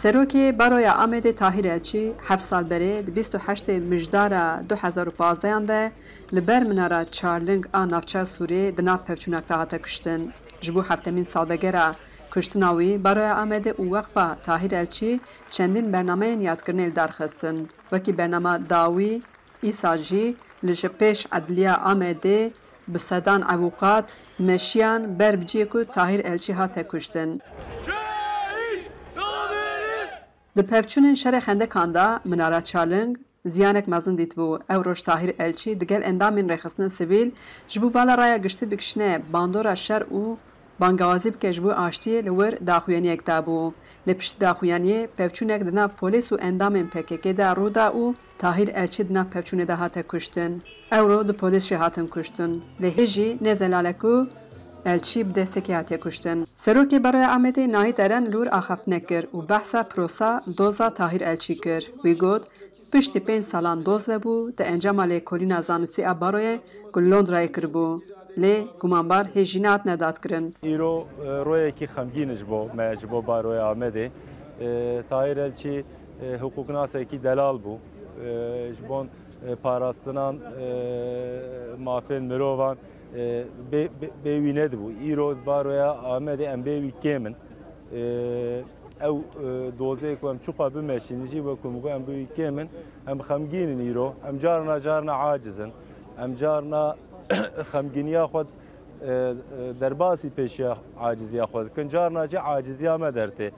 سروکی برای آمد طاهر الچی 7 سال بره 28 مجدار 2015 ده لبر مناره چارلنگ آن نفچه سوری دنا پفچونک دهاته کشتن. جبو هفتمین سال بگره کشتناوی برای آمد او وقفه طاهر الچی چندین برنامه یادگرنیل درخستن وکی برنامه داوی ایساجی لش پیش عدلیه آمده بسدان عوقات مشیان بربجی که طاهر الچی ها تکشتن. د پفچونên şerê xendekan da minara çarling ziyanek mezin dîtibû ew roj Tahîr Elçî digel endamên rêxistina sivîl ji bo bala raya giştî bikişîne bandora şer û bangewazî bike ji bo aştiyê li wir daxuyaniyek dabû. Li piştî daxuyaniyê pevçûnek di nav polîs û endamên PKK de rûda û Tahîr Elçî di nav pevçûnê de hate kuştin. Ew ro di polîsê hatin kuştin. Lê hêjî ne zelale ku Elçî bi destekê hatiye kuştin. Serokê Beroya Amedê Nahîd Eren lûr axaftinek kir û behsa prosa doza Tahîr Elçî kir. Wî got piştî 5 salan doz vebû di encama lêkolîna zanistî a Baroyê ku li Londrayê kiribû. Lê gumanbar hêjî hat nedatkirin. Îro royekî xemgîn ji bo me ji bo Baroya Amedê. Tahîr Elçî hukuknasekî delal bû. Ji bon parastinan mafên mirovan bêwî nedibû. Îro Baroya Amedê em bêwî kêm in. Ew dozê ku em çuqa bimeşîn jî weku min got em bêwî kêm in. Em xemgîn in îro. Em carna aciz in. Em carna xemgîniya xwe derbasî pêşiya aciziya xwe dikin. Carna jî aciziya me dertê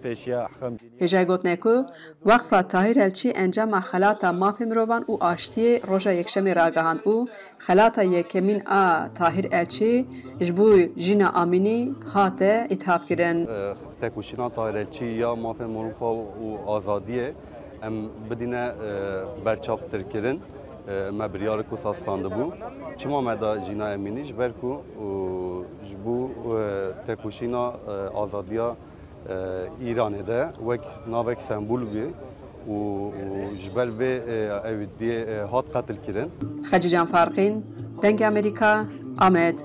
pêşiya xemgîniya. Hêja gotine ku wexfa Tahîr Elçî encama xelata mafê mirovan û aştiyê roja yekşemê ragihand û xelata yekemîn a Tahîr Elçî ji bo jîna Amînî hate îthafkirin. Tekuşîna Tahîr Elçî ya mafên mirofa û azadiyê em bidîne berçavtirkirin. Me biryarê ku sastandibû. Çima me da jîna Emînî ji ber ku ji bo tekuşîna azadiya İranê de wek navek sembûl bû û ji ber vê ew diyê hat qetil kirin. Xecî Can Farqîn, Dengê Amerîka, Amed.